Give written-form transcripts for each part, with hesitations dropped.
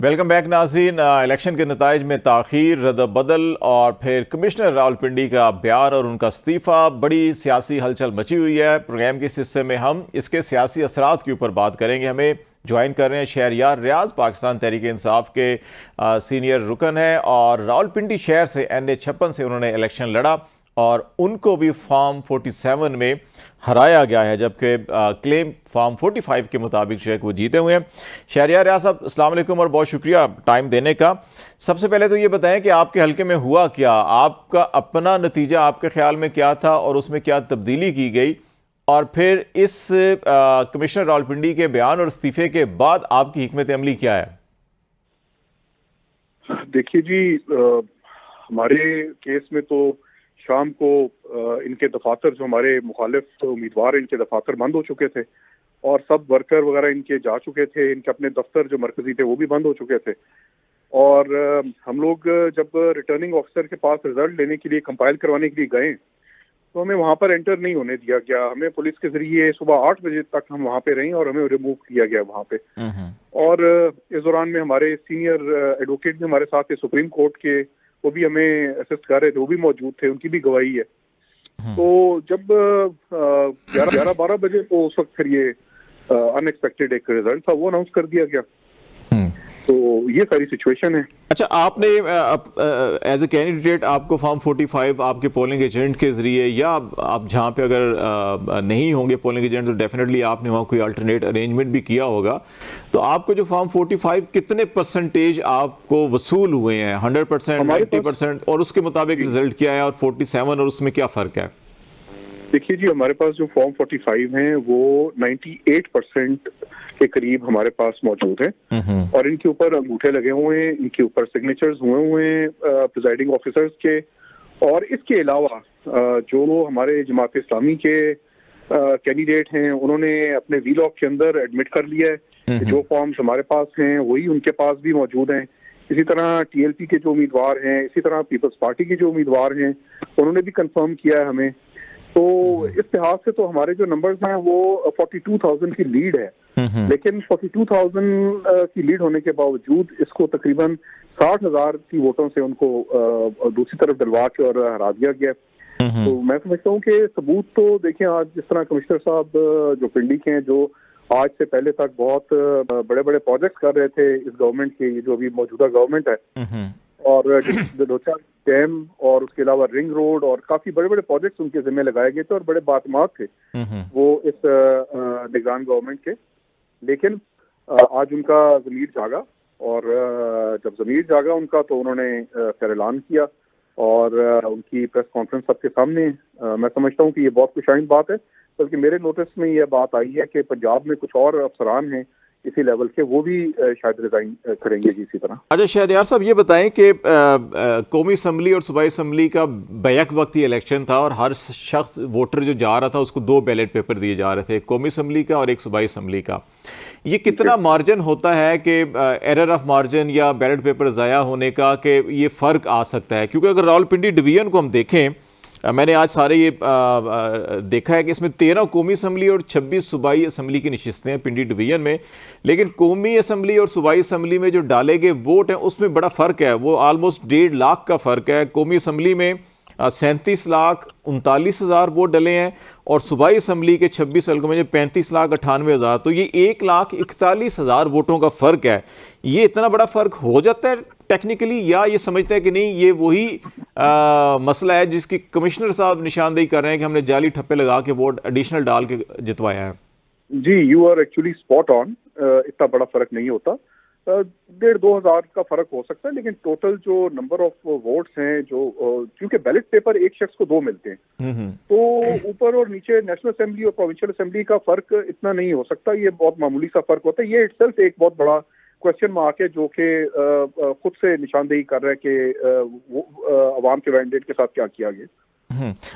Welcome back नाज़रीन। Election के नताइज में ताख़ीर, रद्द-बदल और फिर कमिश्नर रावलपिंडी का बयान और उनका इस्तीफ़ा, बड़ी सियासी हलचल मची हुई है। प्रोग्राम के इस हिस्से में हम इसके सियासी असरात के ऊपर बात करेंगे। हमें ज्वाइन कर रहे हैं शहरयार रियाज, पाकिस्तान तहरीक इंसाफ के सीनियर रुकन है और रावलपिंडी शहर से NA-56 से उन्होंने इलेक्शन लड़ा और उनको भी फॉर्म 47 में हराया गया है, जबकि क्लेम फॉर्म 45 के मुताबिक जो है वो जीते हुए हैं। शहरयार रियाज साहब, अस्सलाम वालेकुम और बहुत शुक्रिया टाइम देने का। सबसे पहले तो ये बताएं कि आपके हल्के में हुआ क्या, आपका अपना नतीजा आपके ख्याल में क्या था और उसमें क्या तब्दीली की गई, और फिर इस कमिश्नर रावलपिंडी के बयान और इस्तीफे के बाद आपकी हिकमत अमली क्या है? देखिए जी, हमारे केस में तो शाम को इनके दफातर, जो हमारे मुखालिफ उम्मीदवार, इनके दफातर बंद हो चुके थे और सब वर्कर वगैरह इनके जा चुके थे। इनके अपने दफ्तर जो मरकजी थे वो भी बंद हो चुके थे। और हम लोग जब रिटर्निंग ऑफिसर के पास रिजल्ट लेने के लिए, कंपाइल करवाने के लिए गए, तो हमें वहां पर एंटर नहीं होने दिया गया। हमें पुलिस के जरिए सुबह 8 बजे तक हम वहां पे रहे और हमें रिमूव किया गया वहां पे। और इस दौरान में हमारे सीनियर एडवोकेट भी हमारे साथ थे, सुप्रीम कोर्ट के, वो भी हमें असिस्ट कर रहे थे, वो भी मौजूद थे, उनकी भी गवाही है। तो जब 11-12 बजे, तो उस वक्त फिर ये अनएक्सपेक्टेड एक रिजल्ट था, वो अनाउंस कर दिया गया। तो ये सारी सिचुएशन है। अच्छा, आपने एज ए कैंडिडेट आपको फॉर्म 45 आपके पोलिंग एजेंट के जरिए, या आप जहाँ पे अगर नहीं होंगे पोलिंग एजेंट तो डेफिनेटली आपने वहाँ कोई अल्टरनेट अरेंजमेंट भी किया होगा, तो आपको जो फॉर्म 45 कितने परसेंटेज आपको वसूल हुए हैं? 100%, 90%, और उसके मुताबिक रिजल्ट क्या है, और 47 और उसमें क्या फ़र्क है? देखिए जी, हमारे पास जो फॉर्म 45 हैं वो 98% के करीब हमारे पास मौजूद हैं और इनके ऊपर अंगूठे लगे हुए हैं, इनके ऊपर सिग्नेचर्स हुए हैं प्रिजाइडिंग ऑफिसर्स के। और इसके अलावा जो हमारे जमात इस्लामी के कैंडिडेट हैं, उन्होंने अपने वीलॉग के अंदर एडमिट कर लिया है कि जो फॉर्म्स हमारे पास हैं वही उनके पास भी मौजूद हैं। इसी तरह TLP के जो उम्मीदवार हैं, इसी तरह पीपल्स पार्टी के जो उम्मीदवार हैं, उन्होंने भी कंफर्म किया है हमें। तो इस लिहाज से तो हमारे जो नंबर्स हैं वो 42,000 की लीड है। लेकिन 42,000 की लीड होने के बावजूद इसको तकरीबन 60,000 की वोटों से उनको दूसरी तरफ डलवा के और हरा दिया गया। तो मैं समझता हूँ कि सबूत तो देखें, आज जिस तरह कमिश्नर साहब जो पिंडी के हैं, जो आज से पहले तक बहुत बड़े बड़े प्रोजेक्ट्स कर रहे थे इस गवर्नमेंट के, जो अभी मौजूदा गवर्नमेंट है, और दो-चार डैम और उसके अलावा रिंग रोड और काफी बड़े बड़े प्रोजेक्ट्स उनके जिम्मे लगाए गए थे और बड़े बातमाद थे वो इस निगरान गवर्नमेंट के। लेकिन आज उनका ज़मीर जागा, और जब ज़मीर जागा उनका, तो उन्होंने फिर ऐलान किया और उनकी प्रेस कॉन्फ्रेंस सबके सामने। मैं समझता हूँ कि ये बहुत खुशाइंद बात है, बल्कि मेरे नोटिस में ये बात आई है कि पंजाब में कुछ और अफसरान हैं इसी लेवल के, वो भी शायद रिजाइन करेंगे जी इसी तरह। अच्छा शहरयार साहब, ये बताएं कि कौमी असम्बली और सूबाई असम्बली का बैक वक्त ही इलेक्शन था और हर शख्स वोटर जो जा रहा था उसको 2 बैलेट पेपर दिए जा रहे थे, कौमी असम्बली का और एक सूबाई असम्बली का। ये कितना मार्जिन होता है कि एरर ऑफ मार्जिन या बैलेट पेपर ज़ाया होने का, कि ये फ़र्क आ सकता है? क्योंकि अगर रावलपिंडी डिवीज़न को हम देखें, मैंने आज सारे ये देखा है कि इसमें 13 कौमी असम्बली और 26 सूबाई असम्बली की नशिस्तें हैं पिंडी डिवीजन में, लेकिन कौमी असम्बली और सूबाई असम्बली में जो डाले गए वोट हैं उसमें बड़ा फ़र्क है। वो ऑलमोस्ट 1.5 लाख का फ़र्क है। कौमी असम्बली में 37,39,000 वोट डले हैं और सूबाई असम्बली के 26 हल्कों में 35,98,000। तो ये 1,41,000 वोटों का फ़र्क है। ये इतना बड़ा फ़र्क हो जाता है टेक्निकली, या ये समझते हैं कि नहीं ये वही मसला है जिसकी कमिश्नर साहब निशानदेही कर रहे हैं कि हमने जाली ठप्पे लगा के वोट एडिशनल डाल के जितवाया है? जी, you are actually spot on. इतना बड़ा फर्क नहीं होता, 1,500-2 हज़ार का फर्क हो सकता है, लेकिन टोटल जो नंबर ऑफ वोट्स हैं, जो क्योंकि बैलेट पेपर एक शख्स को 2 मिलते हैं, तो ऊपर और नीचे नेशनल असेंबली और प्रोविंशियल असेंबली का फर्क इतना नहीं हो सकता। ये बहुत मामूली सा फर्क होता है। ये इटसेल्फ एक बहुत बड़ा क्वेश्चन मार्क है, जो कि खुद से निशानदेही कर रहा है कि अवाम के मैंडेट के साथ क्या किया गया।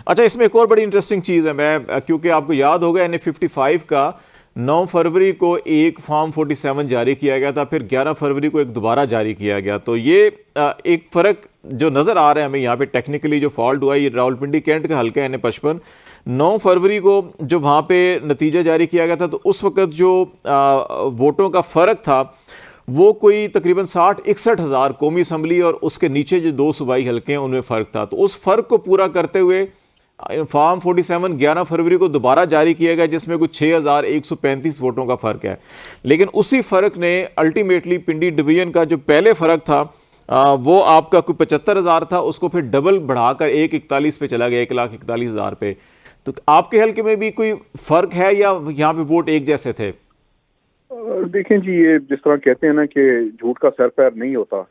अच्छा, इसमें एक और बड़ी इंटरेस्टिंग चीज़ है, मैं क्योंकि आपको याद होगा NA-55 का 9 फरवरी को एक फॉर्म 47 जारी किया गया था, फिर 11 फरवरी को एक दोबारा जारी किया गया। तो ये एक फ़र्क जो नज़र आ रहा है हमें यहाँ पे, टेक्निकली जो फॉल्ट हुआ, ये रावलपिंडी कैंट का हल्का NA-55 9 फरवरी को जो वहाँ पे नतीजा जारी किया गया था, तो उस वक़्त जो वोटों का फ़र्क था वो कोई तकरीबन 60-61 हज़ार कौमी असम्बली और उसके नीचे जो 2 सूबाई हल्के हैं उनमें फ़र्क था। तो उस फ़र्क को पूरा करते हुए फॉर्म 47 11 फरवरी को दोबारा जारी किया गया, जिसमें कुछ 6135 वोटों का फ़र्क है। लेकिन उसी फ़र्क ने अल्टीमेटली पिंडी डिवीज़न का जो पहले फ़र्क था वो आपका कोई 75,000 था, उसको फिर डबल बढ़ाकर 141 पे चला गया, 1,41,000 पे। तो आपके हल्के में भी कोई फ़र्क है या यहाँ पे वोट एक जैसे थे? देखें जी, ये जिस तरह कहते हैं ना कि झूठ का सर पैर नहीं होता,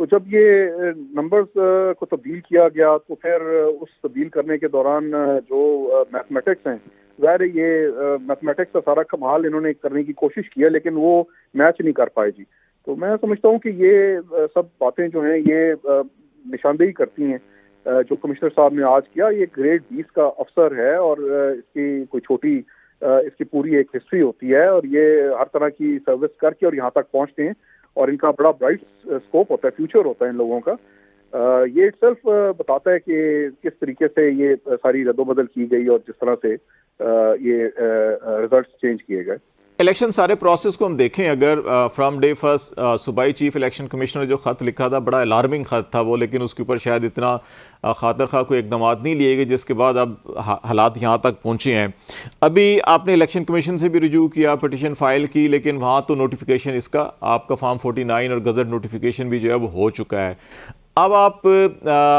तो जब ये नंबर्स को तब्दील किया गया तो फिर उस तब्दील करने के दौरान जो मैथमेटिक्स हैं, ज़ाहिर है ये मैथमेटिक्स का सारा कमाल इन्होंने करने की कोशिश की है, लेकिन वो मैच नहीं कर पाए जी। तो मैं समझता हूँ कि ये सब बातें जो हैं ये निशानदेही करती हैं। जो कमिश्नर साहब ने आज किया, ये ग्रेड 20 का अफसर है और इसकी कोई छोटी इसकी पूरी एक हिस्ट्री होती है और ये हर तरह की सर्विस करके और यहाँ तक पहुँचते हैं और इनका बड़ा ब्राइट स्कोप होता है, फ्यूचर होता है इन लोगों का। ये इटसेल्फ बताता है कि किस तरीके से ये सारी रद्दोबदल की गई और जिस तरह से ये रिजल्ट्स चेंज किए गए। इलेक्शन सारे प्रोसेस को हम देखें अगर फ्रॉम डे फर्स्ट सूबाई चीफ इलेक्शन कमिश्नर जो ख़त लिखा था, बड़ा अलार्मिंग ख़त था वो, लेकिन उसके ऊपर शायद इतना खातर खा कोई इकदाम नहीं लिए गए, जिसके बाद अब हालात यहाँ तक पहुँचे हैं। अभी आपने इलेक्शन कमीशन से भी रिव्यू किया, पिटिशन फाइल की, लेकिन वहाँ तो नोटिफिकेशन इसका आपका फॉर्म 49 और गजट नोटिफिकेशन भी जो है वो हो चुका है। अब आप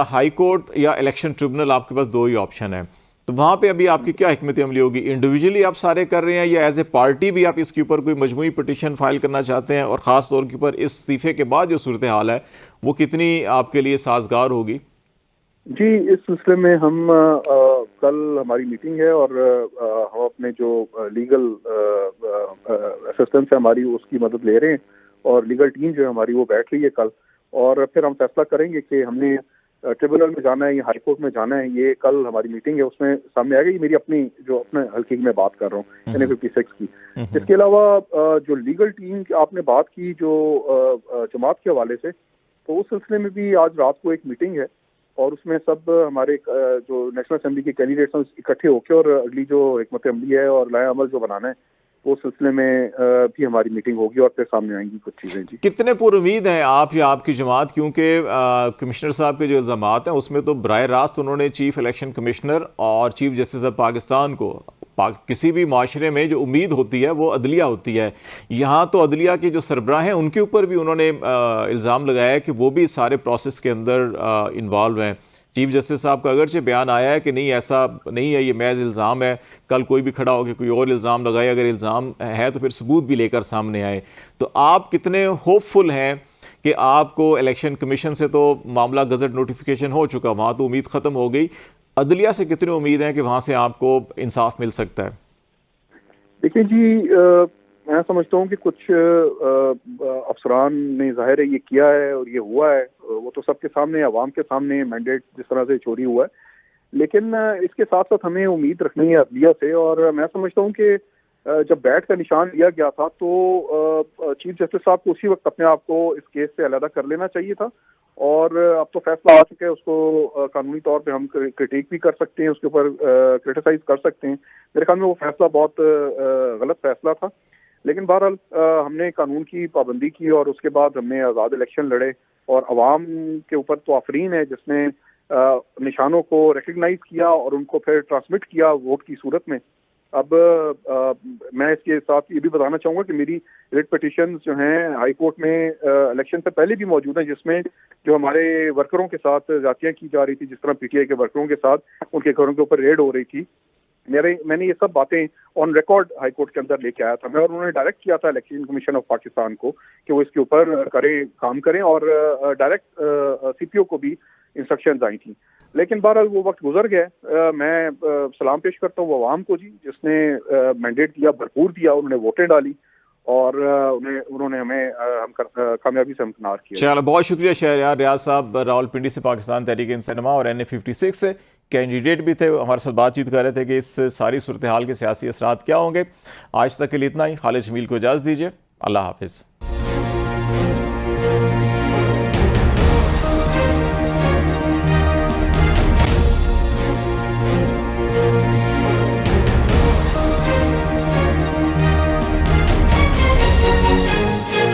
हाई कोर्ट या इलेक्शन ट्रिब्यूनल, आपके पास 2 ही ऑप्शन है, तो वहाँ पे अभी आपकी क्या हिकमत अमली होगी? इंडिविजुअली आप सारे कर रहे हैं या एज ए पार्टी भी आप इसके ऊपर कोई मजमूई पिटिशन फाइल करना चाहते हैं? और ख़ास तौर के ऊपर इस इस्तीफे के बाद जो सूरत हाल है वो कितनी आपके लिए साजगार होगी? जी, इस सिलसिले में हम कल हमारी मीटिंग है और हम अपने जो लीगल असिस्टेंस है हमारी, उसकी मदद ले रहे हैं और लीगल टीम जो है हमारी वो बैठ रही है कल, और फिर हम फैसला करेंगे कि हमने ट्रिब्यूनल में जाना है या हाई कोर्ट में जाना है। ये कल हमारी मीटिंग है, उसमें सामने आएगा। ये मेरी अपनी जो अपने हल्के की मैं बात कर रहा हूँ, NA56 की। इसके अलावा जो लीगल टीम की आपने बात की जो जमात के हवाले से, तो उस सिलसिले में भी आज रात को एक मीटिंग है और उसमें सब हमारे जो नेशनल असेंबली के कैंडिडेट्स हैं इकट्ठे होकर और अगली जो हिकमत अमली है और लाया अमल जो बनाना है वो सिलसिले में भी हमारी मीटिंग होगी और फिर सामने आएंगी कुछ चीज़ें। जी, कितने पुरुमीद हैं आप या आपकी जमात, क्योंकि कमिश्नर साहब के जो इल्ज़ामात हैं उसमें तो बराह रास्त उन्होंने चीफ इलेक्शन कमिश्नर और चीफ जस्टिस ऑफ पाकिस्तान को, किसी भी माशरे में जो उम्मीद होती है वो अदलिया होती है, यहाँ तो अदलिया के जो सरबराह हैं उनके ऊपर भी उन्होंने इल्ज़ाम लगाया है कि वो भी सारे प्रोसेस के अंदर इन्वॉल्व हैं। चीफ जस्टिस साहब का अगरचे बयान आया है कि नहीं ऐसा नहीं है, ये महज इल्ज़ाम है, कल कोई भी खड़ा होकर कोई और इल्ज़ाम लगाए, अगर इल्ज़ाम है तो फिर सबूत भी लेकर सामने आए। तो आप कितने होपफुल हैं कि आपको इलेक्शन कमीशन से तो मामला गजट नोटिफिकेशन हो चुका, वहाँ तो उम्मीद ख़त्म हो गई, अदलिया से कितनी उम्मीद है कि वहाँ से आपको इंसाफ मिल सकता है? देखिए जी, मैं समझता हूँ कि कुछ अफसरान ने ज़ाहिर है ये किया है और ये हुआ है, वो तो सबके सामने, अवाम के सामने मैंडेट जिस तरह से चोरी हुआ है, लेकिन इसके साथ साथ हमें उम्मीद रखनी है अदलिया से। और मैं समझता हूँ कि जब बैट का निशान लिया गया था तो चीफ जस्टिस साहब को उसी वक्त अपने आप को इस केस से अलहदा कर लेना चाहिए था। और अब तो फैसला आ चुका है, उसको कानूनी तौर पे हम क्रिटिक भी कर सकते हैं, उसके ऊपर क्रिटिसाइज कर सकते हैं। मेरे ख्याल में वो फैसला बहुत गलत फैसला था, लेकिन बहरहाल हमने कानून की पाबंदी की और उसके बाद हमने आज़ाद इलेक्शन लड़े और अवाम के ऊपर तो आफरीन है जिसने निशानों को रिकग्नाइज किया और उनको फिर ट्रांसमिट किया वोट की सूरत में। अब मैं इसके साथ ये भी बताना चाहूँगा कि मेरी रिट पिटिशन जो हैं हाई कोर्ट में इलेक्शन से पहले भी मौजूद हैं, जिसमें जो हमारे वर्करों के साथ ज्यादतियाँ की जा रही थी, जिस तरह PTI के वर्करों के साथ उनके घरों के ऊपर रेड हो रही थी, मैंने ये सब बातें ऑन रिकॉर्ड हाई कोर्ट के अंदर लेके आया था मैं, और उन्होंने डायरेक्ट किया था इलेक्शन कमीशन ऑफ पाकिस्तान को कि वो इसके ऊपर काम करें, और डायरेक्ट CPO को भी इंस्ट्रक्शंस आई थी। लेकिन बहरहाल वो वक्त गुजर गया। मैं सलाम पेश करता हूँ वो आवाम को जी, जिसने मैंडेट दिया, भरपूर दिया, उन्होंने वोटें डाली और उन्होंने हमें कामयाबी से हमकिनार किया। चलो, बहुत शुक्रिया शहरयार रियाज साहब, रावलपिंडी से पाकिस्तान तहरीक इंसान और NA56 से कैंडिडेट भी थे, हमारे साथ बातचीत कर रहे थे कि इस सारी सूरत हाल के सियासी असरात क्या होंगे। आज तक के लिए इतना ही। खालिद जमील को इजाज़त दीजिए। अल्लाह हाफिज़।